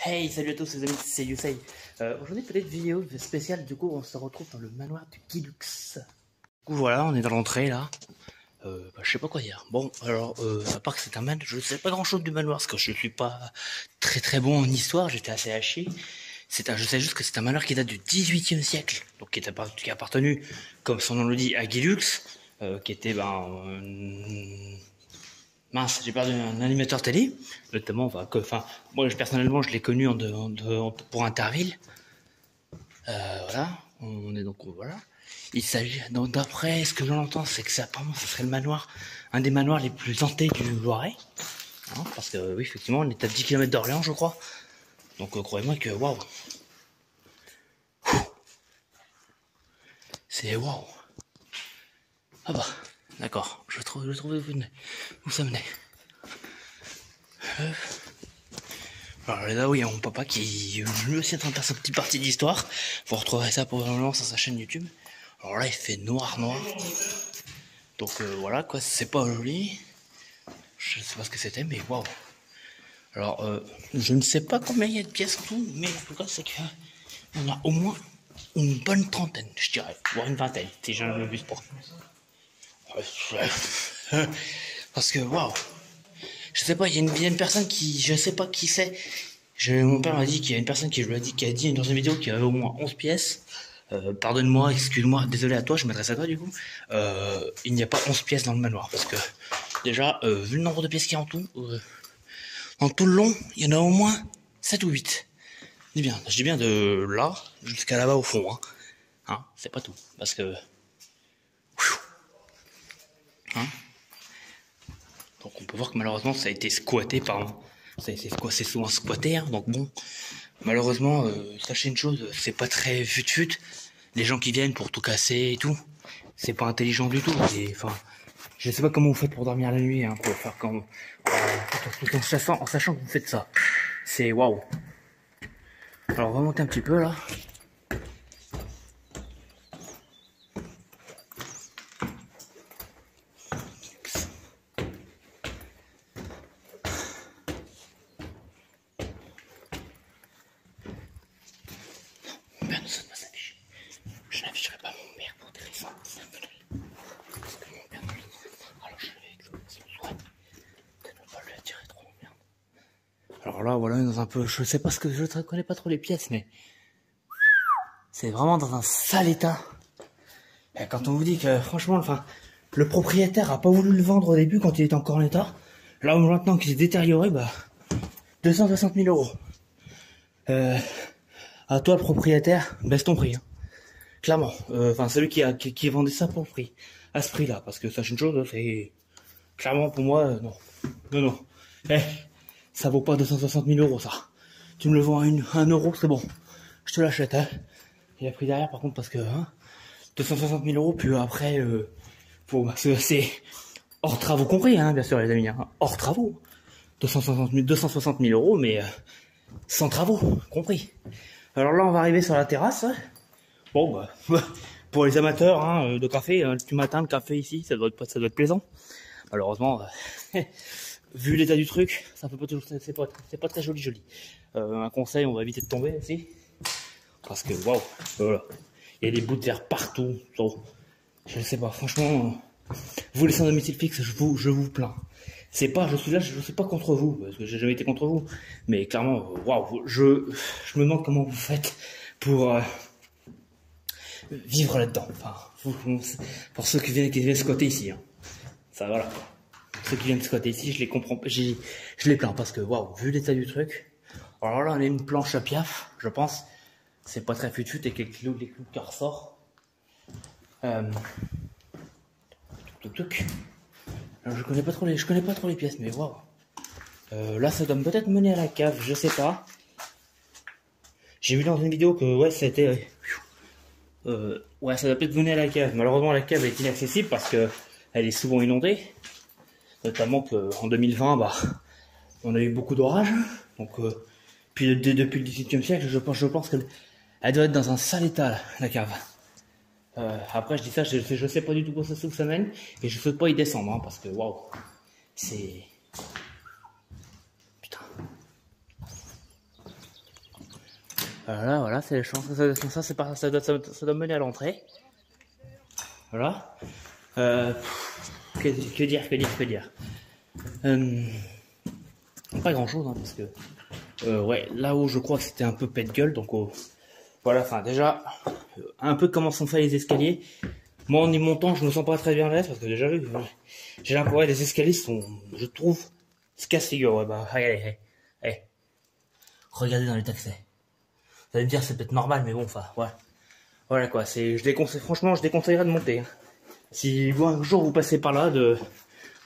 Hey, salut à tous les amis, c'est Yusei. Aujourd'hui, peut-être vidéo spéciale, du coup, on se retrouve dans le manoir de Guilux. Du coup, voilà, on est dans l'entrée là. Je sais pas quoi dire. Bon, alors, à part que c'est un manoir, je sais pas grand chose du manoir, parce que je suis pas très bon en histoire, j'étais assez haché. Je sais juste que c'est un manoir qui date du 18e siècle, donc qui a appartenu, comme son nom le dit, à Guilux, qui était, mince, j'ai perdu un animateur télé, notamment, moi personnellement je l'ai connu pour Interville. Voilà, on est donc voilà. Il s'agit, donc d'après ce que j'en entends, c'est que apparemment ce serait le manoir, un des manoirs les plus hantés du Loiret, hein, parce que oui effectivement on est à 10 km d'Orléans je crois, donc croyez-moi que waouh, c'est waouh. Ah bah d'accord, je trouve où ça menait. Alors là, oui, mon papa qui lui aussi est en train de faire sa petite partie d'histoire. Vous retrouverez ça probablement sur sa chaîne YouTube. Alors là, il fait noir. Donc voilà, quoi, c'est pas joli. Je sais pas ce que c'était, mais waouh. Alors, je ne sais pas combien il y a de pièces en tout, mais en tout cas, c'est qu'on a au moins une bonne trentaine, je dirais, voire une vingtaine, si j'en abuse pas. Parce que waouh. Je sais pas, il y a une personne qui, je sais pas qui c'est. Mon père m'a dit qu'il y a une personne qui a dit dans une vidéo qu'il y avait au moins 11 pièces. Pardonne-moi, excuse-moi, désolé à toi, je m'adresse à toi du coup. Il n'y a pas 11 pièces dans le manoir parce que déjà, vu le nombre de pièces qu'il y a en tout le long, il y en a au moins 7 ou 8. Je dis bien de là jusqu'à là-bas au fond. Hein, c'est pas tout. Parce que... Hein, donc on peut voir que malheureusement ça a été squatté par... C'est souvent squatté, hein, donc bon... Malheureusement, sachez une chose, c'est pas très fut-fut. Les gens qui viennent pour tout casser et tout, c'est pas intelligent du tout. Je sais pas comment vous faites pour dormir la nuit, hein, pour faire comme... en sachant que vous faites ça. C'est waouh. Alors on va monter un petit peu là. Je n'afficherai pas mon père pour des raisons simples. Parce que mon père me le dit. Alors je vais exaucer son souhait de ne pas lui attirer trop d'emmerde. Alors là, voilà, dans un peu, je sais pas je ne connais pas trop les pièces, mais c'est vraiment dans un sale état. Et quand on vous dit que, franchement, le propriétaire a pas voulu le vendre au début quand il était encore en état. Là, maintenant qu'il s'est détérioré, 260 000 euros. À toi, le propriétaire, baisse ton prix, hein. Clairement, celui qui vendait ça pour le prix, à ce prix-là, parce que sachez une chose, c'est clairement pour moi, non. Ça vaut pas 260 000 euros, ça. Tu me le vends à 1 euro, c'est bon, je te l'achète, hein. Il a pris derrière, par contre, parce que 260 000 euros, puis après, c'est hors travaux compris, hein, bien sûr, les amis, hein, hors travaux. 260 000 euros, mais sans travaux compris. Alors là, on va arriver sur la terrasse. Bon, pour les amateurs de café, du matin, le café ici, ça doit être plaisant. Malheureusement, vu l'état du truc, ça peut pas toujours, c'est pas très joli. Un conseil, on va éviter de tomber ici, parce que waouh, voilà, il y a des bouts de verre partout. Donc, je ne sais pas, franchement, vous laissez un domicile fixe, je vous plains. Je suis là, je suis pas contre vous, parce que j'ai jamais été contre vous, mais clairement, waouh, je me demande comment vous faites pour vivre là-dedans. Pour ceux qui viennent squatter ici, hein. Ça voilà. Ceux qui viennent squatter ici, je les comprends, je les plains parce que waouh, vu l'état du truc. Alors là, on a une planche à piaf, je pense. C'est pas très fut-fut et les clous qui ressortent. Alors, je connais pas trop les pièces, mais waouh. Là, ça doit peut-être mener à la cave, je sais pas. J'ai vu dans une vidéo que ouais, c'était ouais, ça doit peut-être mener à la cave. Malheureusement, la cave est inaccessible parce que elle est souvent inondée. Notamment qu'en 2020, on a eu beaucoup d'orages. Donc, puis depuis le 18e siècle, je pense qu'elle doit être dans un sale état, la cave. Après, je dis ça, je sais pas du tout où ça mène. Et je souhaite pas y descendre, hein, parce que waouh, c'est... Putain. Voilà, c'est les chances. Ça, c'est pas, ça doit mener à l'entrée. Voilà. Que dire. Pas grand chose, hein, parce que ouais, là où je crois que c'était un peu pète-gueule, donc voilà, enfin déjà, un peu comment sont faits les escaliers. Moi en y montant, je me sens pas très bien à l'aise, parce que déjà j'ai l'impression que les escaliers sont, je trouve, se casse-figure. Ouais, bah regardez, regardez dans les taxis. Vous allez me dire c'est peut-être normal, mais bon, enfin, ouais. Voilà quoi, franchement, je déconseillerais de monter. Hein. Si vous, un jour vous passez par là,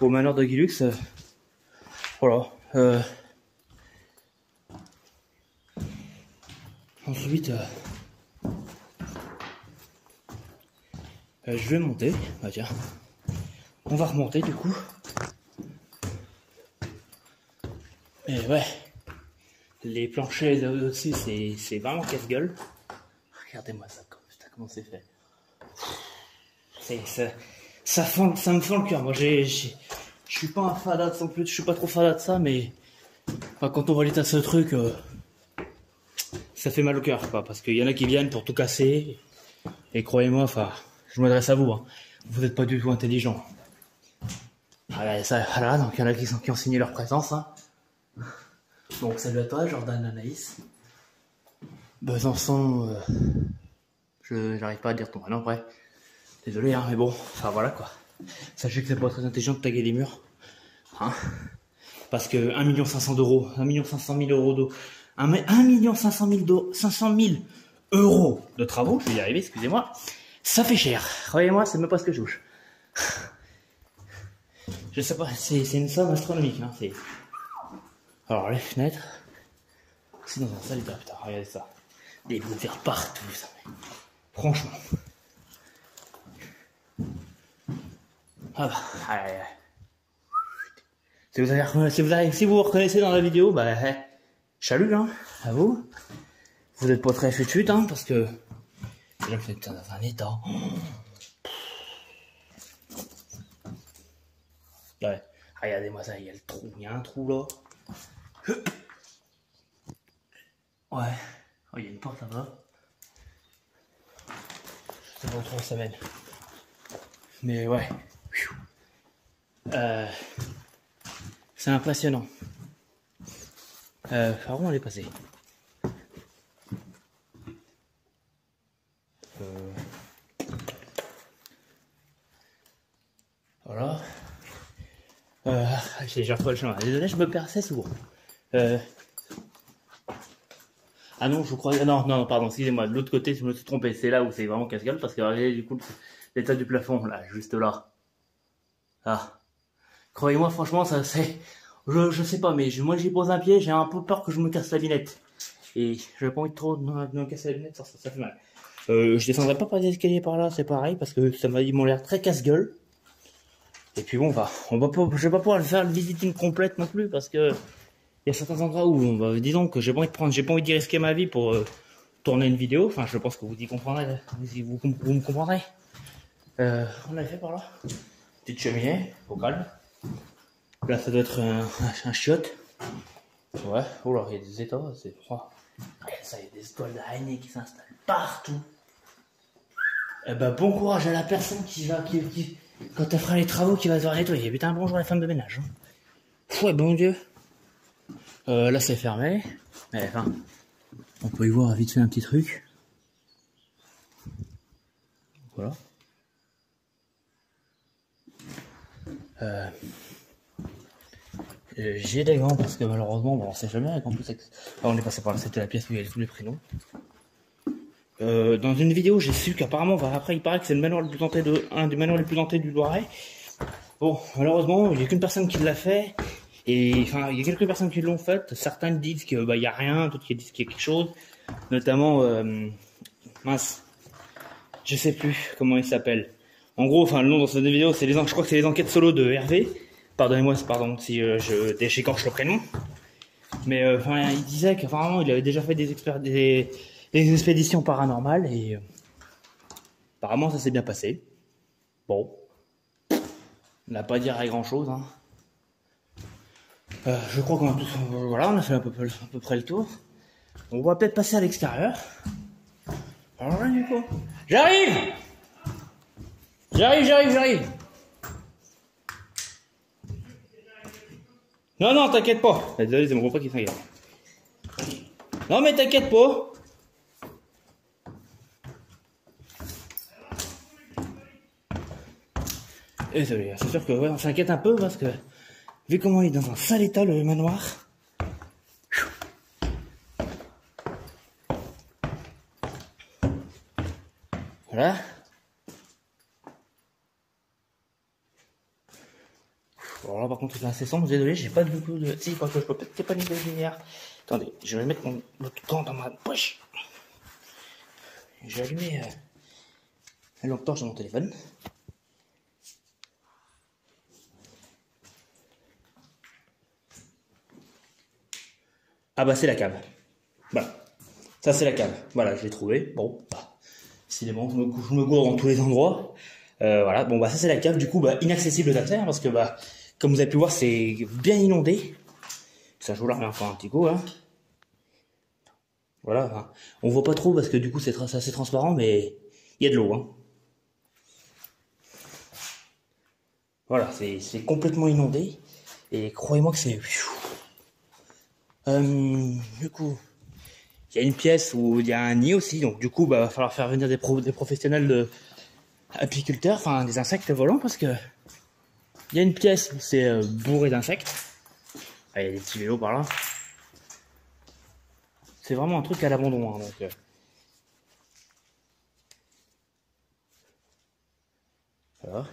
au manoir de Guilux, voilà. Ensuite, je vais monter. Bah tiens, on va remonter du coup. Et ouais, les planchers au-dessus, c'est vraiment casse-gueule. Regardez-moi ça, comment c'est fait. Ça me fend le cœur. Moi, je suis pas un fada non plus, je suis pas trop fada de ça, mais enfin, quand on voit l'état de ce truc, ça fait mal au cœur, quoi, parce qu'il y en a qui viennent pour tout casser. Et croyez-moi, enfin, je m'adresse à vous, hein, vous n'êtes pas du tout intelligent. Voilà, donc il y en a qui ont signé leur présence. Hein. Donc salut à toi, Jordan Anaïs. Besançon, j'arrive pas à dire ton prénom après. Désolé, hein, mais bon, enfin voilà quoi. Sachez que c'est pas très intelligent de taguer des murs. Hein, parce que 1 500 000 d'euros, 1 500 000 euros d'eau, 1 500 000 euros de travaux, je vais y arriver, excusez-moi, ça fait cher. Croyez-moi, c'est même pas ce que je touche. Je sais pas, c'est une somme astronomique. Hein, alors les fenêtres, c'est dans un sale état, putain, regardez ça. Des bouteilles partout, ça. Franchement. Ah bah, allez. Si vous reconnaissez dans la vidéo, bah, salut, hein, à vous. Vous n'êtes pas très fut hein, parce que déjà vous êtes dans un état. Ouais, regardez-moi ça, il y a le trou, il y a un trou là. Ouais, oh, il y a une porte là-bas. Je sais pas trop où ça mène. Mais ouais. C'est impressionnant. Par où on est passé? Voilà. J'ai déjà retrouvé le chemin. Désolé, je me perds assez souvent. Ah non, je crois. Non, pardon, excusez-moi. De l'autre côté, je me suis trompé. C'est là où c'est vraiment casse-gueule parce que regardez du coup l'état du plafond, là, juste là. Ah. Croyez-moi, franchement, ça c'est. Je sais pas, mais moi j'y pose un pied, j'ai un peu peur que je me casse la lunette. Et j'ai pas envie de trop de me casser la lunette, ça fait mal. Je descendrai pas par les escaliers par là, c'est pareil, parce que ils m'ont l'air très casse-gueule. Et puis bon, je vais pas pouvoir le faire le visiting complète non plus, parce que il y a certains endroits où, disons que j'ai pas envie d'y risquer ma vie pour tourner une vidéo. Enfin, je pense que vous y comprendrez, vous me comprendrez. On a fait par là. Petite cheminée, au calme. Là, ça doit être un chiotte. Ouais, oh là, il y a des états, c'est froid. Regarde ça, il y a des étoiles d'araignée qui s'installent partout. Eh ben, bon courage à la personne quand elle fera les travaux, qui va devoir nettoyer. Putain, bonjour la femme de ménage. Ouais, bon Dieu. Là, c'est fermé. Mais enfin, on peut y voir vite fait un petit truc. Voilà. J'ai des gants parce que malheureusement, bon, on sait jamais. En plus, on est passé par là, c'était la pièce où il y avait tous les prénoms. Dans une vidéo, j'ai su qu'apparemment, après, il paraît que c'est le manoir le plus hanté un des manoirs les plus hantés du Loiret. Bon, malheureusement, il n'y a qu'une personne qui l'a fait. Et enfin, il y a quelques personnes qui l'ont fait. Certains disent que il y a rien, d'autres qui disent qu'il y a quelque chose. Notamment, mince, je sais plus comment il s'appelle. En gros, enfin, le nom dans cette vidéo, je crois que c'est les enquêtes solo de Hervé. Pardonnez-moi, pardon si j'écorche le prénom. Mais enfin, il disait qu'apparemment, il avait déjà fait des expéditions paranormales et apparemment, ça s'est bien passé. Bon, on n'a pas à dire à grand chose. Hein. Je crois qu'on a tous, voilà, on a fait à peu près le tour. On va peut-être passer à l'extérieur. Alors là, du coup. J'arrive. J'arrive. Non, non, t'inquiète pas. Désolé, c'est mon repas qui s'inquiète. Non, mais t'inquiète pas. Désolé, c'est sûr que ouais, on s'inquiète un peu parce que vu comment il est dans un sale état le manoir. Voilà. Bon, là par contre c'est assez sombre, désolé, j'ai pas beaucoup de. Si, parce que je peux peut-être pas limiter la lumière. Attendez, je vais mettre mon autre camp dans ma poche. J'ai allumé la lampe torche dans mon téléphone. Ah bah c'est la cave. Voilà. Ça c'est la cave. Voilà, je l'ai trouvé. Bon, bah, décidément, je me gourre dans tous les endroits. Voilà, bon bah ça c'est la cave, du coup bah inaccessible d'accès, hein, parce que bah comme vous avez pu voir c'est bien inondé. Ça je vous la remets encore un petit coup hein. Voilà, hein. On voit pas trop parce que du coup c'est assez transparent, mais il y a de l'eau hein. Voilà, c'est complètement inondé et croyez-moi que c'est du coup il y a une pièce où il y a un nid aussi, donc du coup bah va falloir faire venir des professionnels de apiculteurs, enfin des insectes volants, parce que il y a une pièce où c'est bourré d'insectes. Ah, il y a des petits vélos par là. C'est vraiment un truc à l'abandon, hein, donc. Voilà.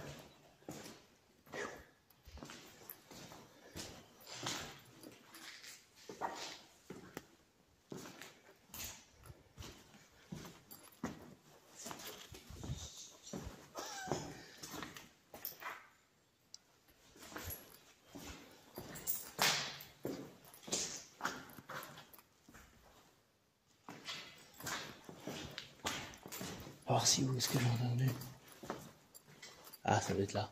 Alors si, où est-ce que j'ai entendu? Ah, ça doit être là.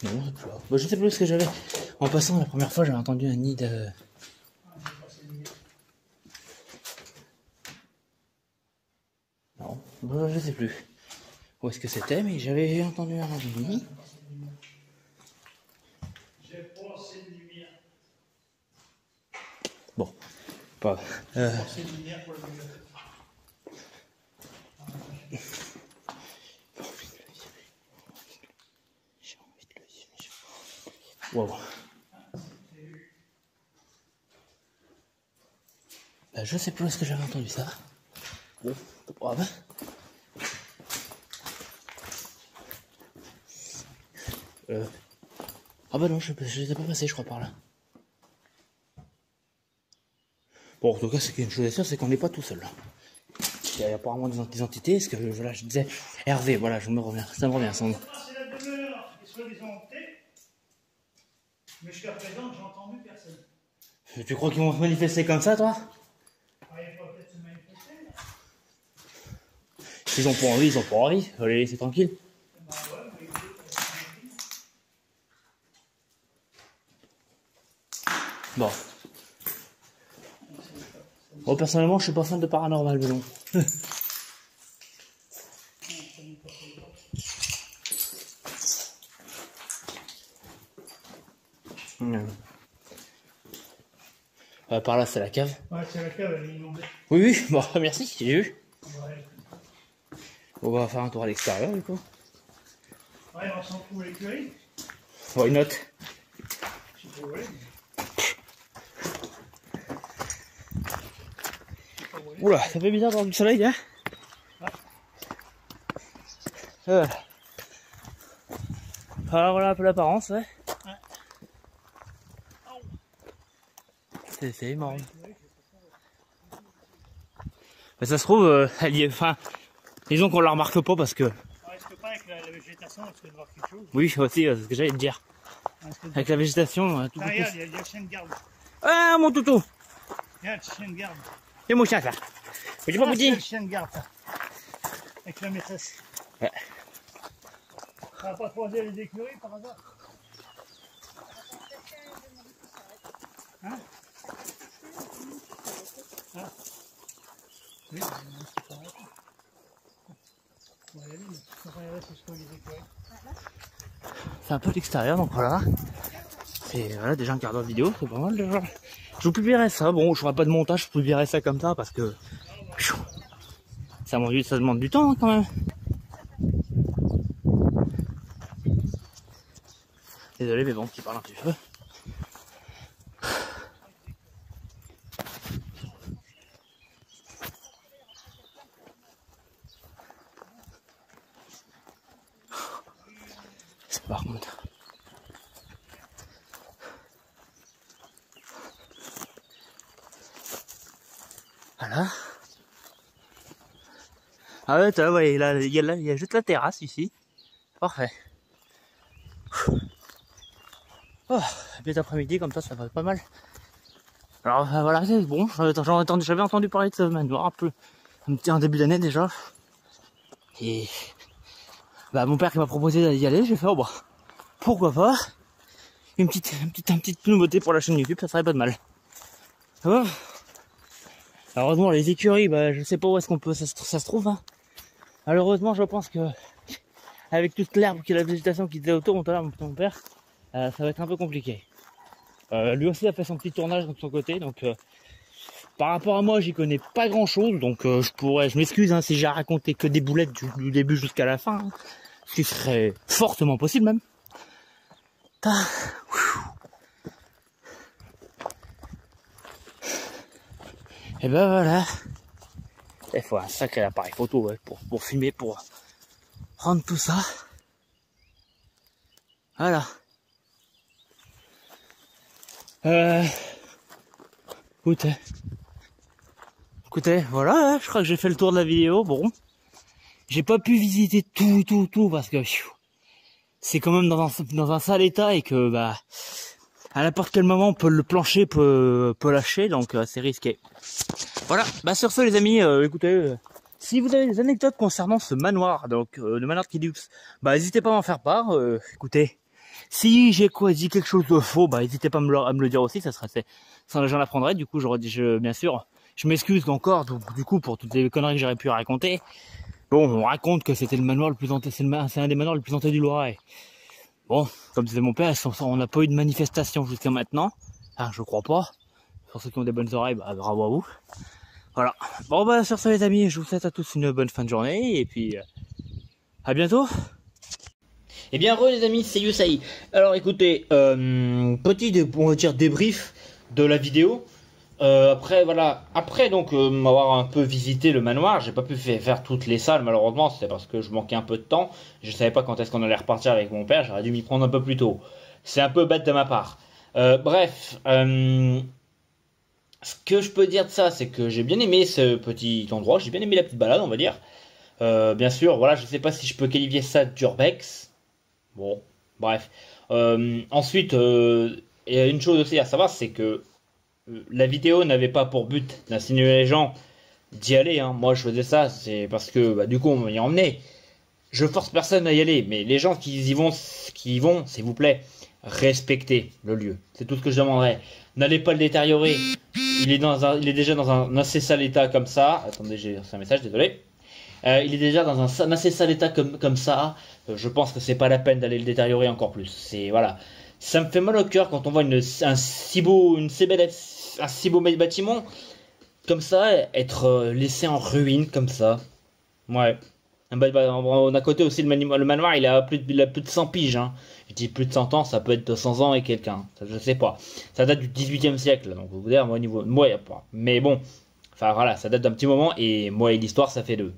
Non, c'est plus là. Bah, je sais plus ce que j'avais. En passant, la première fois, j'avais entendu un nid de... Non, bah, je sais plus où est-ce que c'était, mais j'avais entendu un nid. Bon, pas... Wow. Bah, je sais plus où est-ce que j'avais entendu ça. Bon, c'est pas grave. Ah bah non, je les ai pas passés, je crois, par là. Bon, en tout cas, c'est qu'une chose est sûre, c'est qu'on n'est pas tout seul. Là. Il y a apparemment des entités, parce que voilà, je disais, Hervé, voilà, ça me revient, son nom. C'est la demeure qui soi-disant hantée, mais jusqu'à présent, j'ai entendu personne. Tu crois qu'ils vont se manifester comme ça, toi? Ah, il faut peut-être se manifester. S'ils ont pas envie, ils ont pas envie. Faut les laisser tranquilles. Bah ouais, mais Bon. Moi, personnellement, je suis pas fan de paranormal, mais non. Par là, c'est la cave. ouais, c'est la cave, elle est inondée. Oui, oui, bon, merci, j'ai vu. Ouais. On va faire un tour à l'extérieur, du coup. Ouais, on s'en fout l'écurie. Why not? Si vous voulez. Oula, ça fait bizarre dans du soleil, hein? Alors voilà un peu l'apparence, ouais. C'est marrant. Mais ça se trouve, elle y est. Enfin, disons qu'on la remarque pas parce que. Est-ce que pas avec la végétation, est-ce que de voir quelque chose? Oui, aussi, c'est ce que j'allais te dire. Avec la végétation, tout. Regarde, il y a le chien de garde. Ah, mon toutou! Regarde, le chien de garde. C'est mon chien, ça. Mais j'ai pas vous C'est le dit. chien de garde, ça. Avec la maîtresse. Ouais. Ça va pas croiser les écuries par hasard? c'est un peu l'extérieur, donc voilà. C'est voilà, déjà un quart d'heure de vidéo, c'est pas mal déjà. Je vous publierai ça, bon je ferai pas de montage, je publierai ça comme ça parce que ça demande du temps hein, quand même. Désolé mais bon, qui parle un petit peu. C'est par contre. Voilà. Ah ouais, tu vois, ouais, il y a juste la terrasse ici. Parfait. Oh, bien après-midi comme ça va être pas mal. Alors voilà, c'est bon. J'avais entendu parler de ce manoir un peu, un début d'année déjà. Et bah mon père qui m'a proposé d'y aller, j'ai fait oh bah pourquoi pas. Une petite nouveauté pour la chaîne YouTube, ça serait pas de mal. Oh. Heureusement les écuries, bah je sais pas où est-ce qu'on peut, ça se trouve. Hein. Malheureusement, je pense que avec toute l'herbe et la végétation qui était autour, mon père, ça va être un peu compliqué. Lui aussi a fait son petit tournage de son côté, donc par rapport à moi, j'y connais pas grand-chose, donc je m'excuse hein, si j'ai raconté que des boulettes du début jusqu'à la fin, hein, ce qui serait fortement possible même. Et ben voilà. Il faut un sacré appareil photo ouais, pour filmer, pour prendre tout ça. Voilà. Écoutez, voilà, hein, je crois que j'ai fait le tour de la vidéo. Bon, j'ai pas pu visiter tout parce que c'est quand même dans un sale état et que bah à n'importe quel moment le plancher peut lâcher, donc c'est risqué. Voilà, bah sur ce les amis, écoutez, si vous avez des anecdotes concernant ce manoir, donc le manoir de Kidux, bah n'hésitez pas à m'en faire part. Écoutez, si j'ai dit quelque chose de faux, bah n'hésitez pas à me le dire aussi, ça j'en apprendrai. Du coup, bien sûr, je m'excuse encore du coup pour toutes les conneries que j'aurais pu raconter. Bon, on raconte que c'était le manoir le plus hanté, c'est un des manoirs les plus hantés du Loiret. Bon, comme disait mon père, on n'a pas eu de manifestation jusqu'à maintenant. Ah, je crois pas. Pour ceux qui ont des bonnes oreilles, bah bravo à vous. Voilà. Bon bah sur ce les amis, je vous souhaite à tous une bonne fin de journée et puis à bientôt. Et bien re les amis, c'est Youssaï. Alors écoutez, petit on va dire débrief de la vidéo. Après voilà, donc m'avoir un peu visité le manoir, j'ai pas pu faire toutes les salles malheureusement, c'est parce que je manquais un peu de temps. Je savais pas quand est-ce qu'on allait repartir avec mon père, j'aurais dû m'y prendre un peu plus tôt. C'est un peu bête de ma part. Bref, ce que je peux dire de ça, c'est que j'ai bien aimé ce petit endroit, j'ai bien aimé la petite balade, on va dire. Bien sûr, voilà, je sais pas si je peux qualifier ça d'urbex. Bon, bref. Ensuite, il y a une chose aussi à savoir, c'est que la vidéo n'avait pas pour but d'insinuer les gens d'y aller. Hein. Moi, je faisais ça, c'est parce que bah, du coup, on m'y emmenait. Je force personne à y aller, mais les gens qui y vont, s'il vous plaît, respectez le lieu. C'est tout ce que je demanderais. N'allez pas le détériorer. Il est déjà dans un assez sale état comme ça. Attendez, j'ai un message, désolé. Il est déjà dans un assez sale état comme ça. Je pense que c'est pas la peine d'aller le détériorer encore plus. C'est voilà. Ça me fait mal au cœur quand on voit un si beau bâtiment comme ça être laissé en ruine comme ça. Ouais. On a côté aussi le manoir, il a plus de 100 piges. Hein. Je dis plus de 100 ans, ça peut être 200 ans et quelqu'un. Ça, je sais pas. Ça date du 18e siècle. Donc vous dire, moi, y a pas. Mais bon, enfin voilà, ça date d'un petit moment et moi et l'histoire, ça fait deux.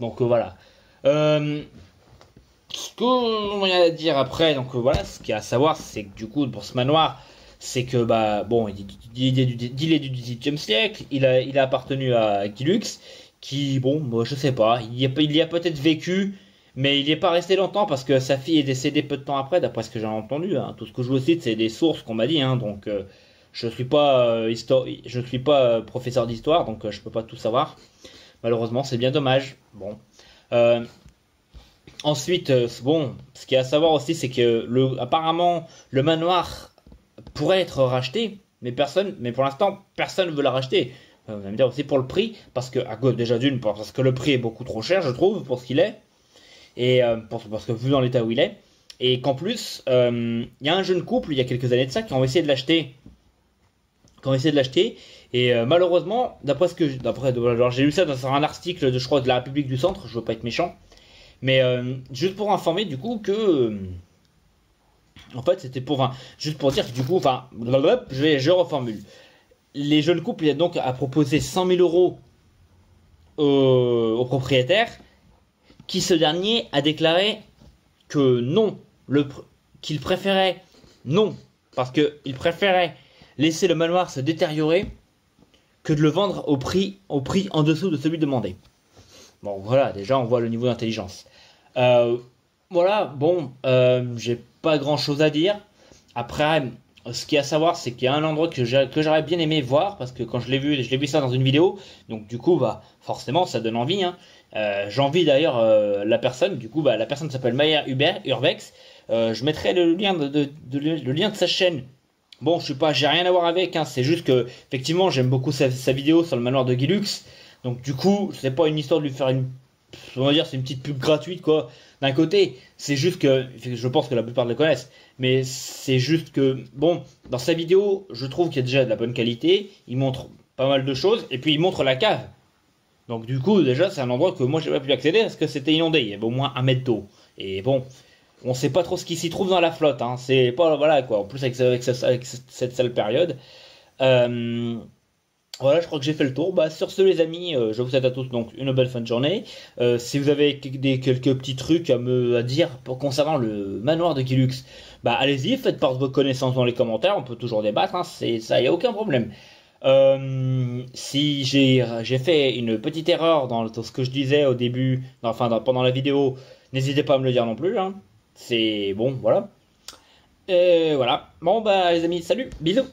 Donc voilà. Ce qu'on a à dire après, donc voilà, ce qu'il y a à savoir, c'est que du coup, pour ce manoir, c'est que bah bon, il est du 18e siècle, il a appartenu à Guilux, qui bon, moi je sais pas, il y a peut-être vécu, mais il n'y est pas resté longtemps parce que sa fille est décédée peu de temps après, d'après ce que j'ai entendu. Hein. Tout ce que je vous cite, c'est des sources qu'on m'a dit, hein, donc je suis pas professeur d'histoire, donc je peux pas tout savoir. Malheureusement, c'est bien dommage. Bon. Ensuite, bon, ce qu'il y a à savoir aussi, c'est que apparemment, le manoir pourrait être racheté, mais pour l'instant, personne ne veut la racheter. Vous allez me dire aussi pour le prix, parce que, déjà parce que le prix est beaucoup trop cher, je trouve, pour ce qu'il est, et parce que vu dans l'état où il est, Et qu'en plus, il y a un jeune couple, il y a quelques années de ça, qui ont essayé de l'acheter. Et malheureusement, alors j'ai lu ça dans un article de, je crois, de la République du Centre, je veux pas être méchant, mais juste pour informer du coup que, en fait, c'était pour, enfin, juste pour dire que du coup, enfin, je reformule. Les jeunes couples, il y a donc à proposer 100 000 euros au propriétaire, qui ce dernier a déclaré que non, qu'il préférait non, parce qu'il préférait laisser le manoir se détériorer que de le vendre au prix en dessous de celui demandé. Bon, voilà, déjà on voit le niveau d'intelligence. Voilà, bon, j'ai pas grand chose à dire. Après, ce qu'il y a à savoir, c'est qu'il y a un endroit que j'aurais bien aimé voir, parce que quand je l'ai vu ça dans une vidéo, donc du coup, bah, forcément, ça donne envie, hein. J'envie d'ailleurs la personne, du coup, bah, la personne s'appelle Maya Urbex. Je mettrai le lien le lien de sa chaîne. Bon, j'ai rien à voir avec, hein, c'est juste que, effectivement, j'aime beaucoup sa vidéo sur le manoir de Guilux. Donc, du coup, c'est pas une histoire de lui faire on va dire, c'est une petite pub gratuite, quoi. D'un côté, c'est juste que, je pense que la plupart le connaissent, mais c'est juste que, bon, dans sa vidéo, je trouve qu'il y a déjà de la bonne qualité, il montre pas mal de choses, et puis il montre la cave. Donc, du coup, déjà, c'est un endroit que moi, j'ai pas pu accéder parce que c'était inondé, il y avait au moins 1 mètre d'eau. Et bon, on sait pas trop ce qui s'y trouve dans la flotte, hein. C'est pas, voilà, quoi. En plus, avec cette sale période. Voilà, je crois que j'ai fait le tour. Bah, sur ce, les amis, je vous souhaite à tous donc une belle fin de journée. Si vous avez quelques petits trucs à dire concernant le manoir de Guilux, bah, allez-y, faites part de vos connaissances dans les commentaires. On peut toujours débattre, hein, ça, y a aucun problème. Si j'ai fait une petite erreur dans ce que je disais au début, pendant la vidéo, n'hésitez pas à me le dire non plus, hein. C'est bon, voilà. Voilà. Bon, bah, les amis, salut, bisous.